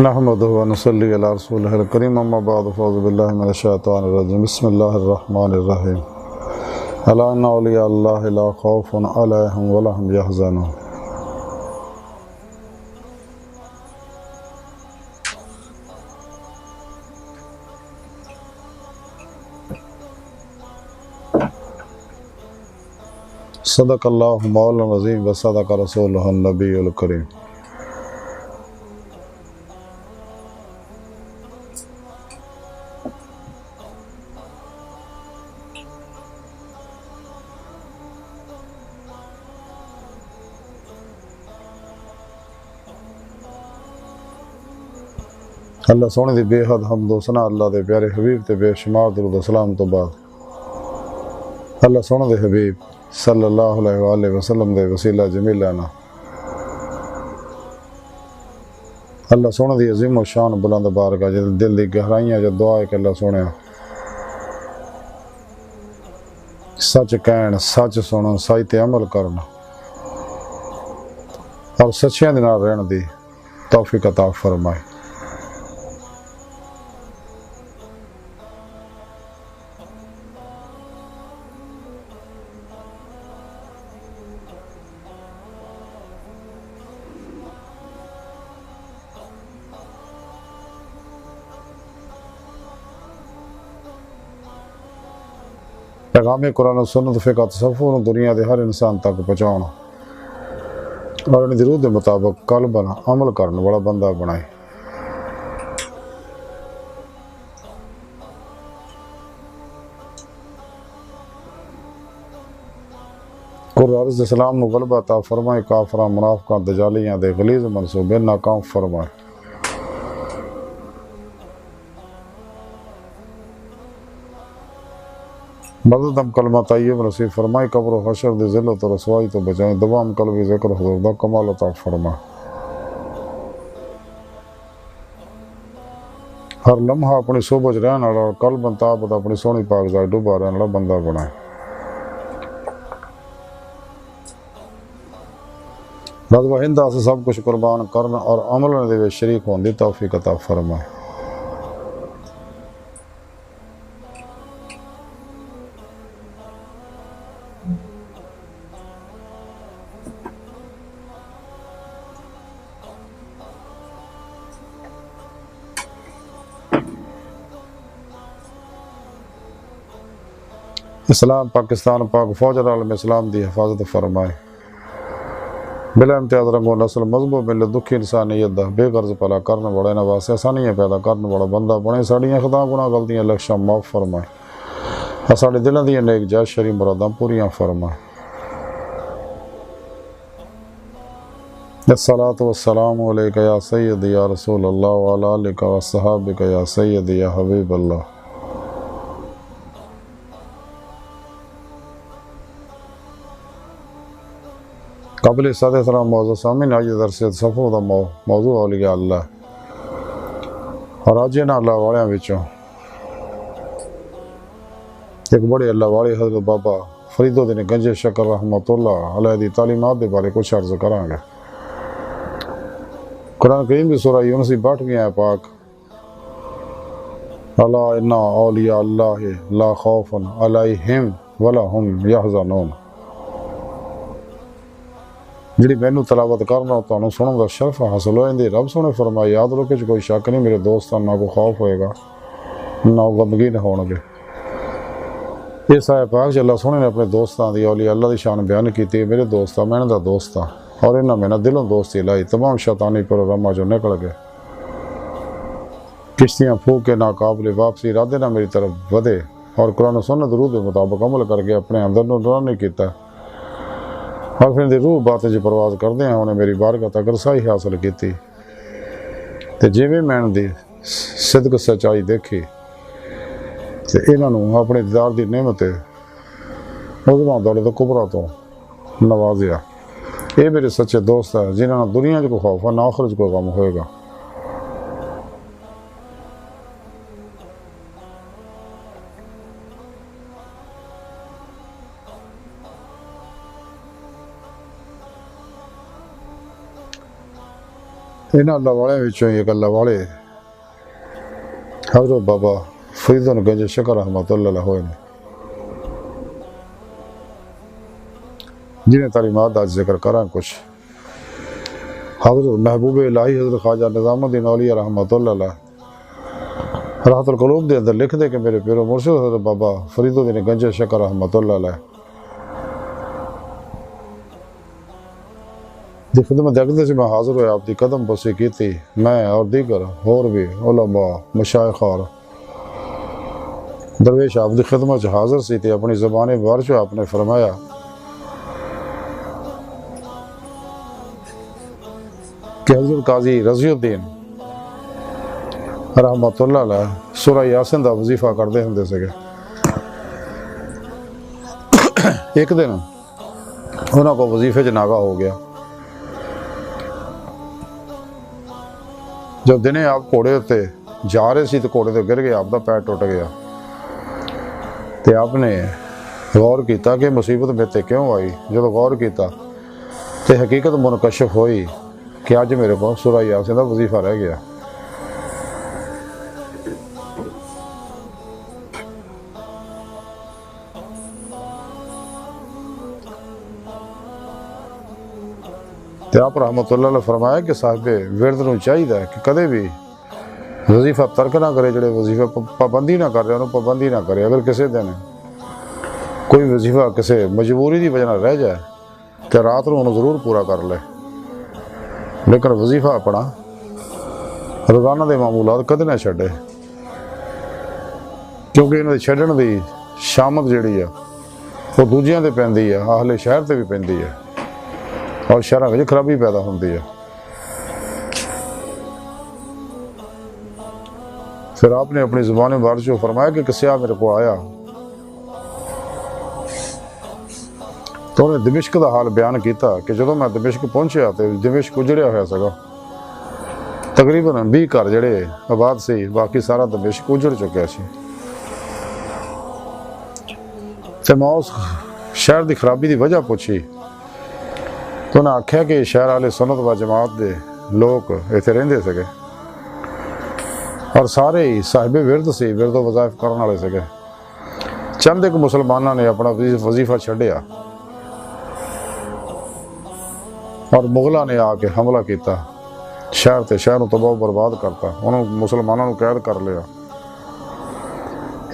نحمده ونصلي على رسوله الكريم اما بعد فاعوذ بالله من الشيطان الرجيم بسم الله الرحمن الرحيم الا ان اولیاء الله لا خوف عليهم ولا هم يحزنون صدق الله مولانا العظيم وصدق رسوله النبي الكريم. اللہ سونے دی بے حد حمد و ثنا اللہ دے پیارے حبیب تے بے شمار درود و سلام تو بعد اللہ سونے دے حبیب صلی اللہ علیہ وآلہ وسلم دے وسیلہ جمیلانہ اللہ سونے دی عظیم و شان بلند بارگاہ جد دل دی گہرائیاں جد دعا ہے کہ اللہ سونے سچ کہن سچ سنن سچ تے عمل کرنا اور سچیاں دے نال رہن دی توفیق عطا فرمائے. پیغام قرآن و سنت فقہ تصوف دنیا دے ہر انسان تک پہنچاؤنا اور ان دی روح دے مطابق قلباً عمل کرنے والا بندہ بنائے. قرآن عرض اسلام نو غلبہ عطا فرمائے کافراں منافقاں دجالیاں دے غلیظ منصوبے ناکام فرمائے. مدد ہم کلمہ طیب نصیب فرمائے قبر و حشر دے ذلت و رسوائی تو بچائیں دوام قلبی ذکر حضور دا کمال عطا فرمائے. ہر لمحہ اپنی صوبج رہن والا اور قلب انتابت اپنی سونی پاک ذات ڈوبا رہن والا بندہ بنائے. رضوہ ہندہ سے سب کچھ قربان کرنا اور عمل دے وے شریک ہون دی توفیق عطا فرمائے. اسلام پاکستان پاک فوج عالم اسلام دی حفاظت فرمائے. بلا امتیاز رنگ و نسل مذہب و ملت دکھی انسانیت دا بے غرض پلا کرنے والا انہاں واسطے آسانیاں پیدا کرنے والا بندہ بنے. ساڑیاں خطا گناہ غلطیاں لکشاں معاف فرمائے. ساڑے دلوں دی نیک جائز شرعی مراداں پوریاں فرمائے. الصلاۃ والسلام علیک یا سیدی یا رسول اللہ وعلی آلک و صحابک یا سیدی یا حبیب اللہ. قبل صدر سلام موضوع سامین آج درس صفو دا موضوع اولیاء اللہ اور آج نا اللہ والیاں وچوں ایک بڑے اللہ والے حضرت بابا فرید الدین گنج شکر رحمۃ اللہ علیہ دی تعلیمات دے بارے کچھ عرض کریں گے. قرآن کریم کی سورہ یونس 62 ہے پاک الا ان اولیاء اللہ لا خوف علیہم ولا هم یحزنون. جڑی مینوں تلاوت کرنا تانوں سنن دا شرف حاصل ہو جاندی. رب سونے فرمایا یاد رکھو کہ کوئی شک نہیں میرے دوستاں نہ کوئی خوف ہوئے گا نہ غمگین ہون گے. اس آیت پاک چ اللہ سونے نے اپنے دوستاں دی اولیاء اللہ دی شان بیان کیتی. میرے دوست میں دا دوست اور انہاں میں دلوں دوستی لائی. تمام شیطانی پروگراماں جو نکل گئے کشتیاں پھونک کے ناقابل واپسی ارادے نہ میری طرف ودے اور قرآن و سنت روح کے مطابق عمل کر کے اپنے اندر نو نورانی کیتا اور پھر دی روح باتیں جو پرواز کردے ہیں انہیں میری بارگاہ تک رسائی حاصل کیتی. تے جویں میں دی صدق سچائی دیکھی تے انہاں نوں اپنے دیدار دی نعمت عظما دولت کبریٰ تو نوازیا. یہ میرے سچے دوست ہیں جنہاں نہ دنیا کو خوف ہے نہ آخرت کو غم ہوئے گا. انہاں اللہ والے وچوں ایک اللہ والے حضرت بابا فرید گنج شکر رحمۃ اللہ علیہ ہوئے جنہیں تعلیمات آج ذکر کراں کچھ حضرت محبوب الہی حضرت خواجہ نظام الدین اولیاء رحمۃ اللہ علیہ راحت القلوب دے اندر لکھ دے کہ میرے پیرو مرشد حضرت بابا فرید الدین گنج شکر رحمۃ اللہ علیہ دی خدمت دیکھتے سے میں حاضر ہوئے آپ دی قدم بسی کی تھی میں اور دیگر اور بھی علماء مشائخ اور درویش آپ دی خدمت سے حاضر سی تھی اپنی زبان بارش آپ نے فرمایا کہ حضرت قاضی رضی الدین رحمۃ اللہ علیہ سورہ یاسین دا وظیفہ کرتے ہوں سے گے ایک دن انہوں کو وظیفے جناغا ہو گیا جب دنے آپ گھوڑے ہوتے جا رہے سی تو گھوڑے تو گر گئے آپ دا پیر ٹوٹ گیا تے آپ نے غور کیتا کہ مصیبت میں تے کیوں آئی جب غور کیتا تے حقیقت منکشف ہوئی کہ آج میرے کو سورہ یاسین دا وظیفہ رہ گیا تے آپ رحمۃ اللہ علیہ فرمایا کہ صاحب ورد نو چاہیے کہ کدے بھی وظیفہ ترک نہ کرے جڑے وظیفہ پابندی نہ کر رہے انہوں پابندی نہ کرے اگر کسی دن کوئی وظیفہ کسی مجبوری دی وجہ نہ رہ جائے تو رات نو انہوں ضرور پورا کر لے لیکن وظیفہ اپنا روزانہ دے معمولات کدے نہ چھڑے کیونکہ انہوں نے چھڑن دی شامت جڑی ہے وہ دوجیاں دے پیندی ہے اہل شہر تے بھی پیندی ہے اور شہرہ میں خرابی پیدا ہوتی ہے پھر آپ نے اپنی زبان بارش کو فرمایا کہ کسیا میرے کو آیا تو انہیں دمشق دا حال بیان کیتا کہ جدو میں دمشق پہنچیا تو دمشق اجڑیا ہوا سگا تقریباً 20 گھر جڑے آباد سے باقی سارا دمشق اجڑ چکیا سی تے میں اس شہر دی خرابی دی وجہ پوچھی تو انہیں آکھیا کہ شہر والے سنت و جماعت دے لوگ ایتھے رہندے سکے اور سارے ہی صاحب ورد سے ورد و وظائف کرنے والے سکے چند ایک مسلمانوں نے اپنا وظیفہ چھڈیا اور مغلہ نے آ کے حملہ کیتا شہر تے شہر نو تباہ و برباد کرتا انہوں مسلمانوں قید کر لیا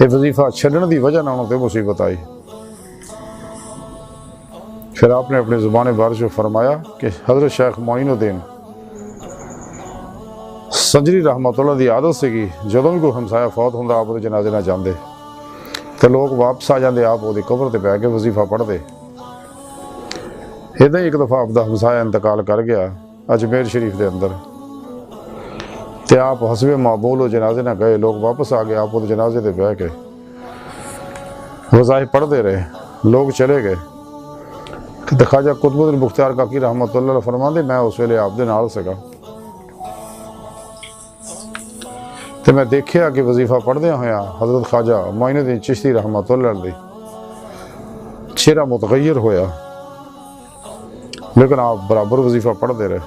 یہ وظیفہ چھڈن دی وجہ نہ انہوں تے مصیبت آئی پھر آپ نے اپنی زبان بارش کو فرمایا کہ حضرت شیخ معین الدین سنجری رحمۃ اللہ دی عادت سے کی جدوں بھی کوئی ہمسایا فوت ہوندا آپ دے جنازے نہ جاندے تے لوگ واپس آ جاندے آپ دی قبر تے بیٹھ کے وظیفہ پڑھ دے ادھر ایک دفعہ آپ دا ہمسایا انتقال کر گیا اجمیر شریف دے اندر تے آپ حسب معمول و جنازے نہ گئے لوگ واپس آ گئے آپ دے جنازے تے بیٹھ کے وظائف پڑھ دے رہے لوگ چلے گئے کہ خواجہ قطب الدین بختیار کاکی رحمۃ اللہ علیہ فرماندے میں اس ویلے آپ دے نال سگا تے میں دیکھیا کہ وظیفہ پڑھدیا ہویا حضرت خواجہ معین الدین چشتی رحمۃ اللہ علیہ چہرہ متغیر ہویا لیکن آپ برابر وظیفہ پڑھ دے رہے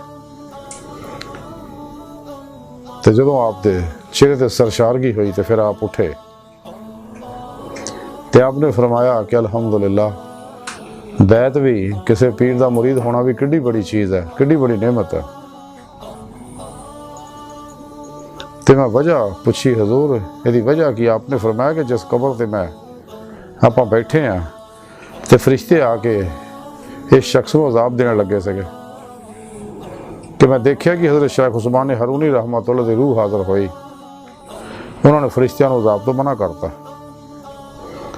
تے جدوں آپ دے چہرے تے سرشارگی ہوئی تے پھر آپ اٹھے تے آپ نے فرمایا کہ الحمدللہ بیعت بھی کسی پیر دا مرید ہونا بھی کڈی بڑی چیز ہے کڈی بڑی نعمت ہے تے میں وجہ پوچھی حضور یہ وجہ کی آپ نے فرمایا کہ جس قبر تے میں آپ بیٹھے ہیں تے فرشتے آ کے اس شخص کو عذاب دینے لگے سکے کہ میں دیکھیا کہ حضرت شیخ عثمان ہرونی رحمۃ اللہ دی روح حاضر ہوئی انہوں نے فرشتیاں نو عذاب تو منع کرتا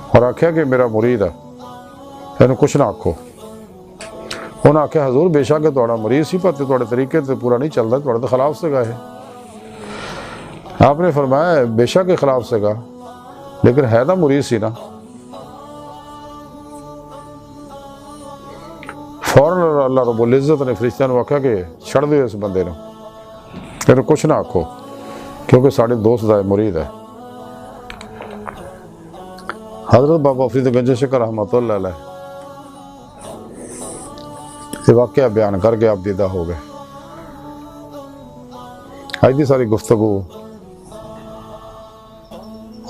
اور آکھیا کہ میرا مرید ہے اینو کچھ نہ آکھو انہوں نے آکھیا حضور بے شک تہاڈا مرید سی پر تہاڈے طریقے تے پورا نہیں چلدا تہاڈے تے خلاف سے گئے آپ نے فرمایا بے شک خلاف سے گا لیکن ہے نا مرید سی نا فوراً اللہ رب العزت نے فرشتیاں نو آکھیا کہ چھڑ دیو اس بندے نو اینو کچھ نہ آکھو کیونکہ ساڈے دوست دا مرید ہے حضرت بابا فرید گنج شکر رحمۃ اللہ علیہ یہ واقعہ بیان کر کے آپ دیدہ ہو گئے اج دی ساری گفتگو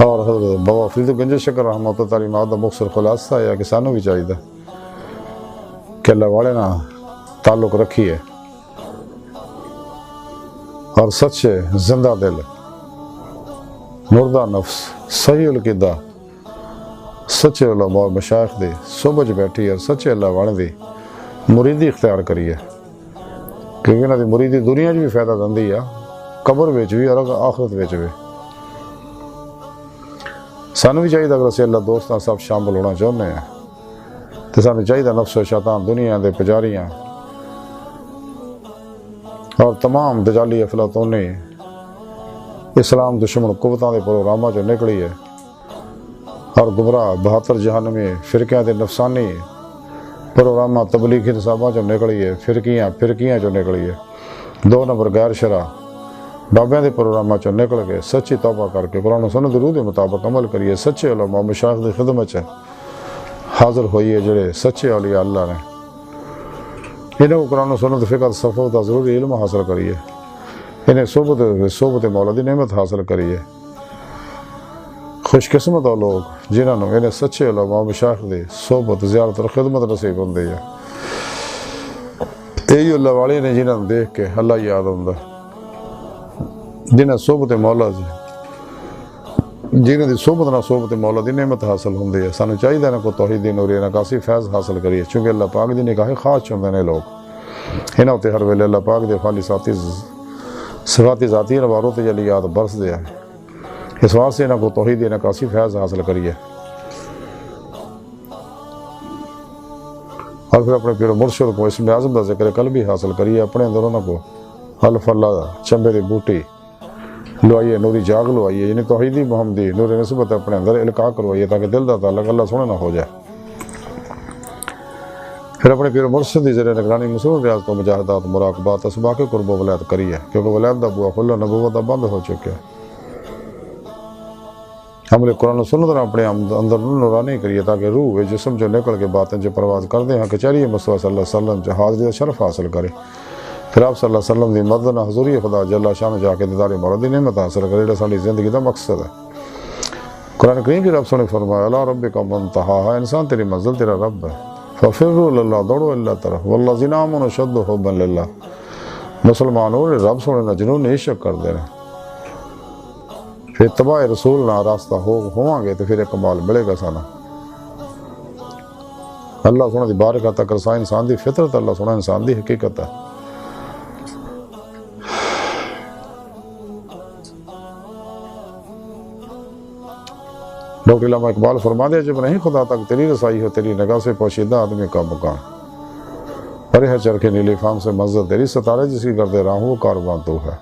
اور حضرت بابا فرید گنج شکر رحمۃ اللہ تعالیٰ دا مختصر خلاصہ ہے کہ سانوں بھی چاہیے کہ اللہ والے نہ تعلق رکھیے اور سچے زندہ دل مردہ نفس صحیح القدہ سچے علماء اور مشائخ دی صحبت بیٹھی اور سچے اللہ والے دی مریدی اختیار کریے، کیونکہ انہاں دی مریدی دنیا بھی فائدہ دندی ہے، قبر وچ بھی اور آخرت وچ بھی۔ سانوں بھی چاہیے اگر اسی اللہ دوستاں سب شامل ہونا چاہتے ہیں تو سانوں چاہیے نفس و شیطان دنیا دے پجاریاں اور تمام دجالی افلاطونی اسلام دشمن قوتاں دے پروگراماں چوں نکلی ہے اور گمراہ 72 جہنمی فرقیاں دے نفسانی پروگراماں تبلیغی نصاباں چوں نکلی ہے، فرقیاں چوں نکلی ہے، 2 نمبر غیر شرع بابیاں دے پروگراماں چوں نکل کے سچی توبہ کر کے قرآن و سنت روح دے مطابق عمل کریے، سچے علماء مشائخ دی خدمت چ حاضر ہوئیے جڑے سچے اولیاء اللہ نے، انہیں کو قرآن و سنت فقہ تصوف دا ضروری علم حاصل کریے، انہیں صحبت مولا دی نعمت حاصل کریے۔ خوش قسمت ہو لوگ جنہوں نے انہیں سچے علماء مشائخ دی صحبت زیارت اور خدمت نصیب ہوندی ہے، یہی اللہ والے نے جنہوں نے دیکھ کے اللہ یاد ہوندا، جنہیں صحبت مولا جنہیں دی صحبت نہ صحبت مولا دی نعمت حاصل ہوندی ہے۔ سانو چاہیے نہ کو توحید دی نوری نہ کاسی فیض حاصل کریے، چونکہ اللہ پاک دی نگاہ خاص چاہتے ہیں لوگ، انہاں تے ہر ویلے اللہ پاک دے خالی صفاتی ذاتی نواروں تے جلی یاد برس دے ہے، اس واسطے انہاں کو توحید دی نہ کاسی فیض حاصل کریے اور پھر اپنے پیر مرشد کو اسم اعظم دا ذکر قلبی حاصل کریے، اپنے اندر انہاں کو الف اللہ چمبے دی بوٹی لوائیے، نوری جاگ لوائیے، یعنی توحیدی محمدی نور نسبت اپنے اندر القاء کروائیے تاکہ دل دا تعلق اللہ سونے نہ ہو جائے۔ پھر اپنے پیر مرشد دی زیر نگرانی مسلم ریاض کو مجاہدات مراقبات اسباق قرب و ولایت کریے، کیونکہ ولایت دا بوا کھلا نبوت دا بند ہو چکے، عمل قرآن و سنت نے اپنے اندر نورانی کریے تاکہ روح جسم جو نکل کے باطن جو پرواز کر دیں ہاں کچہری مصطفیٰ صلی اللہ علیہ وسلم جو حاضری دا شرف حاصل کرے، پھر آپ صلی اللہ علیہ وسلم دی مدد حضوری خدا جل شان جا کے دیدار مولا دی نعمت حاصل کرے، یہ ساری زندگی دا مقصد ہے۔ قرآن کریم کی رب نے فرمایا الا ربک منتہاہا، انسان تیری منزل تیرا رب ہے، ففروا للہ، دوڑو اللہ طرف، والذین آمنوا اشد حبا للہ، مسلمانوں نے رب سونے نہ جنون عشق کر دینا، پھر اتباع رسول نہ راستہ ہوں گے تو پھر ایک کمال ملے گا سانا۔ اللہ سونے دی بارکہ تک رسا انسان دی فطرت، اللہ سونا انسان دی حقیقت ہے۔ ڈاکٹر علامہ اقبال فرما دے جب نہیں خدا تک تیری رسائی ہو، تیری نگاہ سے پوشیدہ آدمی کا مقام، پرے ہے چرخے نیلی فام سے منزل تیری، ستارے جس کی کردے راہ وہ کاروان تو ہے۔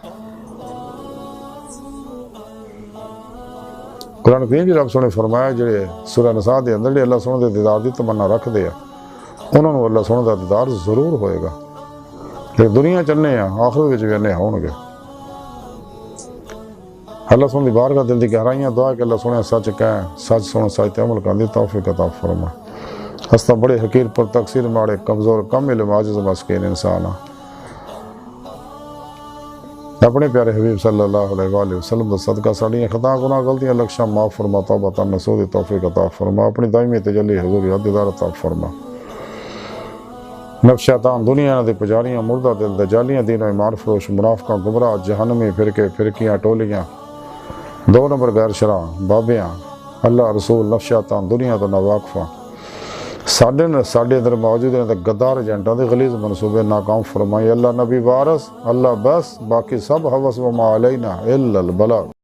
قرآن کریم کی رب سونے فرمایا جڑے سورہ نساء دے اندر اللہ سونے دے دیدار دی تمنا رکھ دے انہوں نے اللہ سونے دا دیدار ضرور ہوئے گا، لیکن دنیا چلنے ہیں آخرت وچ بھی انہیں ہون گے۔ اللہ سونے دی بارگاہ دل دی گہرائیاں دعا کہ اللہ سونے سچ کہیں، سچ سونے سچ عمل کرنے دی توفیق عطا فرما۔ ہستا بڑے حقیر پر تقصیر ماڑے کمزور کم علم عاجز مسکین انسان، اپنے پیارے حبیب صلی اللہ علیہ وآلہ وسلم دا صدقہ ساڑیاں خطا گناہ غلطیاں لکشاں معاف فرما، توبہ نصوح دی توفیق عطا فرما، اپنی دائمی تجلی حضوری عدیدار عطا فرما۔ نفس شیطان دنیا دے پجاریاں مردہ دل دجالیاں دین و ایمان فروش منافقاں گمراہ جہنمی فرقیاں ٹولیاں 2 نمبر غیر شرع بابیاں اللہ رسول نفس شیطان دنیا تو ناواقفاں ساڈے اندر موجود ہیں غدار ایجنٹاں دے غلیظ منصوبے ناکام فرمائی۔ اللہ نبی وارث، اللہ بس، باقی سب حوث و ما علینا الا البلاغ۔